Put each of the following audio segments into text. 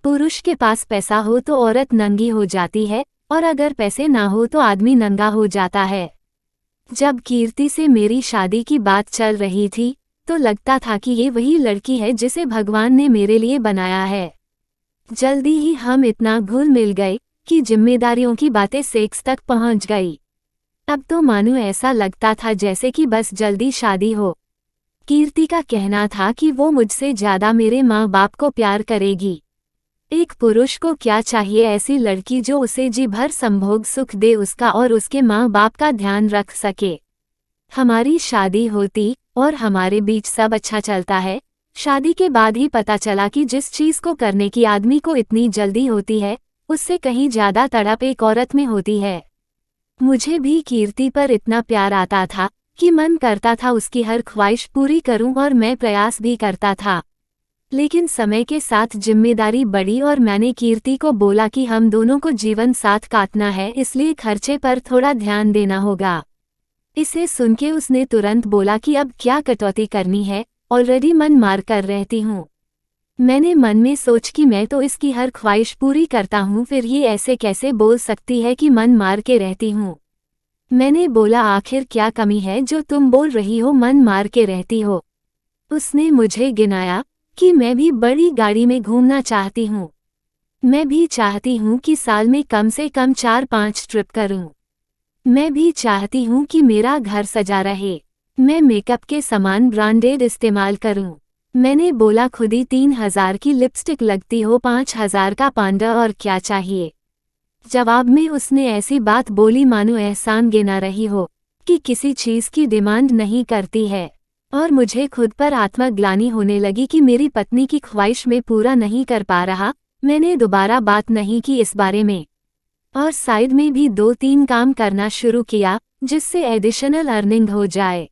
पुरुष के पास पैसा हो तो औरत नंगी हो जाती है, और अगर पैसे ना हो तो आदमी नंगा हो जाता है। जब कीर्ति से मेरी शादी की बात चल रही थी तो लगता था कि ये वही लड़की है जिसे भगवान ने मेरे लिए बनाया है। जल्दी ही हम इतना घुल मिल गए कि जिम्मेदारियों की बातें सेक्स तक पहुंच गई। अब तो मानो ऐसा लगता था जैसे कि बस जल्दी शादी हो। कीर्ति का कहना था कि वो मुझसे ज्यादा मेरे माँ बाप को प्यार करेगी। एक पुरुष को क्या चाहिए, ऐसी लड़की जो उसे जी भर संभोग सुख दे, उसका और उसके माँ बाप का ध्यान रख सके। हमारी शादी होती और हमारे बीच सब अच्छा चलता है। शादी के बाद ही पता चला कि जिस चीज को करने की आदमी को इतनी जल्दी होती है, उससे कहीं ज्यादा तड़प एक औरत में होती है। मुझे भी कीर्ति पर इतना प्यार आता था कि मन करता था उसकी हर ख्वाहिश पूरी करूं, और मैं प्रयास भी करता था। लेकिन समय के साथ जिम्मेदारी बढ़ी और मैंने कीर्ति को बोला कि हम दोनों को जीवन साथ काटना है, इसलिए खर्चे पर थोड़ा ध्यान देना होगा। इसे सुन के उसने तुरंत बोला कि अब क्या कटौती करनी है, ऑलरेडी मन मार कर रहती हूँ। मैंने मन में सोच कि मैं तो इसकी हर ख्वाहिश पूरी करता हूँ, फिर ये ऐसे कैसे बोल सकती है कि मन मार के रहती हूँ। मैंने बोला आखिर क्या कमी है जो तुम बोल रही हो मन मार के रहती हो। उसने मुझे गिनाया कि मैं भी बड़ी गाड़ी में घूमना चाहती हूँ। मैं भी चाहती हूँ कि साल में कम से कम 4-5 ट्रिप करूँ। मैं भी चाहती हूँ कि मेरा घर सजा रहे। मैं मेकअप के सामान ब्रांडेड इस्तेमाल करूँ। मैंने बोला खुद ही 3000 की लिपस्टिक लगती हो, 5000 का पांडा, और क्या चाहिए। जवाब में उसने ऐसी बात बोली मानो एहसान गिना रही हो कि किसी चीज की डिमांड नहीं करती है। और मुझे खुद पर आत्मग्लानि होने लगी कि मेरी पत्नी की ख्वाहिश में पूरा नहीं कर पा रहा। मैंने दोबारा बात नहीं की इस बारे में, और साइड में भी 2-3 काम करना शुरू किया जिससे एडिशनल अर्निंग हो जाए।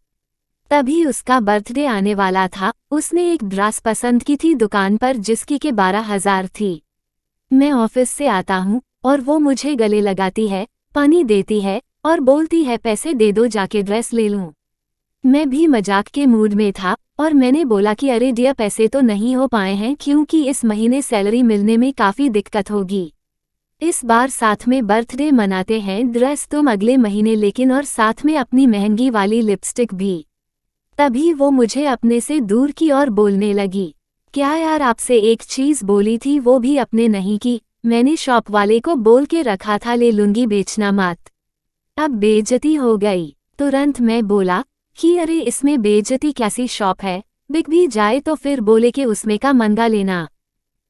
तभी उसका बर्थडे आने वाला था। उसने एक ड्रेस पसंद की थी दुकान पर जिसकी के 12,000 थी। मैं ऑफिस से आता हूँ और वो मुझे गले लगाती है, पानी देती है और बोलती है पैसे दे दो, जाके ड्रेस ले लूँ। मैं भी मजाक के मूड में था और मैंने बोला कि अरे डियर, पैसे तो नहीं हो पाए हैं क्योंकि इस महीने सैलरी मिलने में काफ़ी दिक्कत होगी। इस बार साथ में बर्थडे मनाते हैं, ड्रेस तुम अगले महीने लेकिन, और साथ में अपनी महंगी वाली लिपस्टिक भी। तभी वो मुझे अपने से दूर की और बोलने लगी, क्या यार आपसे एक चीज़ बोली थी वो भी अपने नहीं की। मैंने शॉप वाले को बोल के रखा था ले लूंगी, बेचना मत। अब बेइज्जती हो गई। तुरंत मैं बोला कि अरे इसमें बेइज्जती कैसी शॉप है, बिक भी जाए तो फिर बोले कि उसमें का महंगा लेना।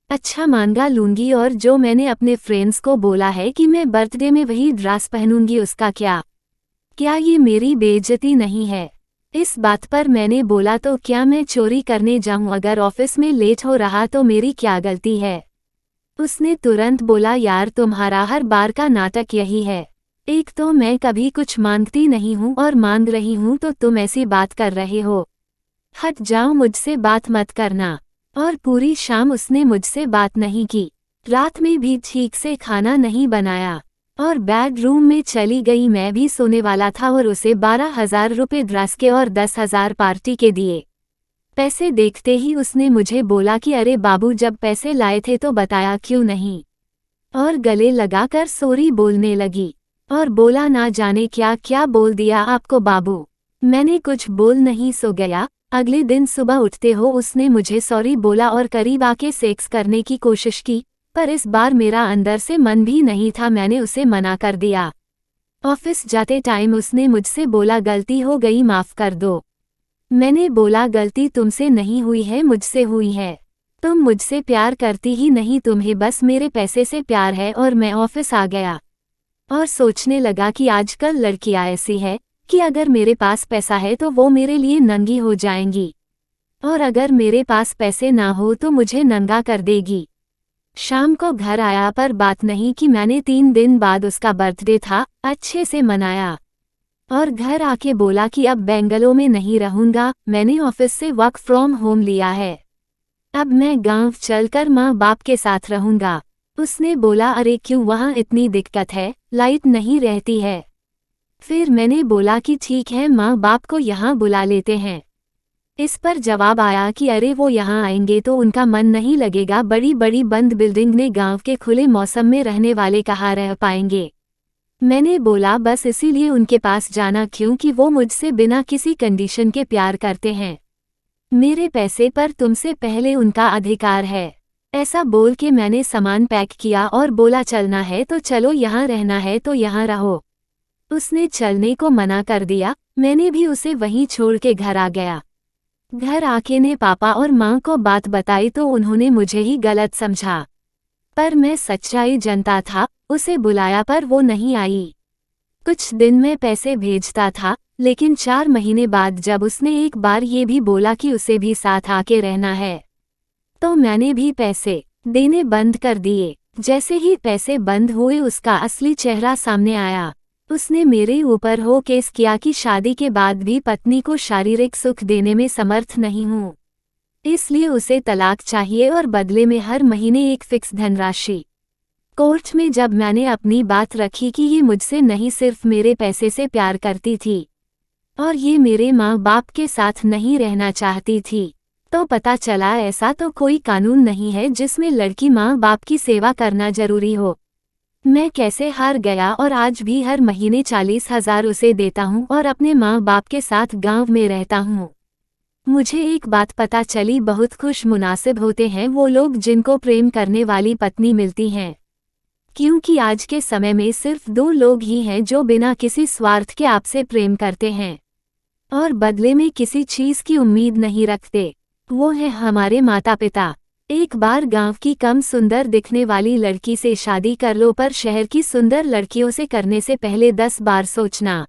अच्छा महंगा लूंगी, और जो मैंने अपने फ्रेंड्स को बोला है कि मैं बर्थडे में वही ड्रेस पहनूंगी उसका क्या ये मेरी बेइज्जती नहीं है। इस बात पर मैंने बोला तो क्या मैं चोरी करने जाऊं, अगर ऑफिस में लेट हो रहा तो मेरी क्या गलती है। उसने तुरंत बोला यार तुम्हारा हर बार का नाटक यही है। एक तो मैं कभी कुछ मांगती नहीं हूँ और मांग रही हूँ तो तुम ऐसी बात कर रहे हो। हट जाओ, मुझसे बात मत करना। और पूरी शाम उसने मुझसे बात नहीं की। रात में भी ठीक से खाना नहीं बनाया और बेडरूम में चली गई। मैं भी सोने वाला था और उसे 12,000 रुपये ड्रेस के और 10,000 पार्टी के दिए। पैसे देखते ही उसने मुझे बोला कि अरे बाबू, जब पैसे लाए थे तो बताया क्यों नहीं, और गले लगाकर सॉरी बोलने लगी और बोला ना जाने क्या क्या बोल दिया आपको बाबू। मैंने कुछ बोल नहीं, सो गया। अगले दिन सुबह उठते हो उसने मुझे सॉरी बोला और करीब आके सेक्स करने की कोशिश की, पर इस बार मेरा अंदर से मन भी नहीं था, मैंने उसे मना कर दिया। ऑफिस जाते टाइम उसने मुझसे बोला गलती हो गई, माफ कर दो। मैंने बोला गलती तुमसे नहीं हुई है, मुझसे हुई है। तुम मुझसे प्यार करती ही नहीं, तुम्हें बस मेरे पैसे से प्यार है। और मैं ऑफिस आ गया और सोचने लगा कि आजकल लड़कियां ऐसी है कि अगर मेरे पास पैसा है तो वो मेरे लिए नंगी हो जाएंगी, और अगर मेरे पास पैसे ना हो तो मुझे नंगा कर देगी। शाम को घर आया पर बात नहीं कि मैंने 3 दिन बाद उसका बर्थडे था, अच्छे से मनाया। और घर आके बोला कि अब बेंगलोर में नहीं रहूंगा, मैंने ऑफिस से वर्क फ्रॉम होम लिया है। अब मैं गांव चलकर माँ बाप के साथ रहूंगा। उसने बोला अरे क्यों, वहाँ इतनी दिक्कत है, लाइट नहीं रहती है। फिर मैंने बोला कि ठीक है, माँ बाप को यहाँ बुला लेते हैं। इस पर जवाब आया कि अरे वो यहाँ आएंगे तो उनका मन नहीं लगेगा, बड़ी बड़ी बंद बिल्डिंग ने गांव के खुले मौसम में रहने वाले कहाँ रह पाएंगे। मैंने बोला बस इसीलिए उनके पास जाना क्योंकि वो मुझसे बिना किसी कंडीशन के प्यार करते हैं। मेरे पैसे पर तुमसे पहले उनका अधिकार है। ऐसा बोल के मैंने सामान पैक किया और बोला चलना है तो चलो, यहाँ रहना है तो यहाँ रहो। उसने चलने को मना कर दिया। मैंने भी उसे वहीं छोड़ के घर आ गया। घर आके ने पापा और माँ को बात बताई तो उन्होंने मुझे ही गलत समझा, पर मैं सच्चाई जानता था। उसे बुलाया पर वो नहीं आई। कुछ दिन में पैसे भेजता था, लेकिन 4 महीने बाद जब उसने एक बार ये भी बोला कि उसे भी साथ आके रहना है, तो मैंने भी पैसे देने बंद कर दिए। जैसे ही पैसे बंद हुए उसका असली चेहरा सामने आया। उसने मेरे ऊपर हो केस किया कि शादी के बाद भी पत्नी को शारीरिक सुख देने में समर्थ नहीं हूँ, इसलिए उसे तलाक चाहिए और बदले में हर महीने एक फिक्स धनराशि। कोर्ट में जब मैंने अपनी बात रखी कि ये मुझसे नहीं सिर्फ मेरे पैसे से प्यार करती थी और ये मेरे माँ बाप के साथ नहीं रहना चाहती थी, तो पता चला ऐसा तो कोई कानून नहीं है जिसमें लड़की माँ बाप की सेवा करना जरूरी हो। मैं कैसे हार गया और आज भी हर महीने 40,000 उसे देता हूँ और अपने माँ बाप के साथ गांव में रहता हूँ। मुझे एक बात पता चली, बहुत खुश मुनासिब होते हैं वो लोग जिनको प्रेम करने वाली पत्नी मिलती हैं, क्योंकि आज के समय में सिर्फ 2 लोग ही हैं जो बिना किसी स्वार्थ के आपसे प्रेम करते हैं और बदले में किसी चीज़ की उम्मीद नहीं रखते। वो है हमारे माता पिता। एक बार गांव की कम सुंदर दिखने वाली लड़की से शादी कर लो, पर शहर की सुंदर लड़कियों से करने से पहले 10 बार सोचना।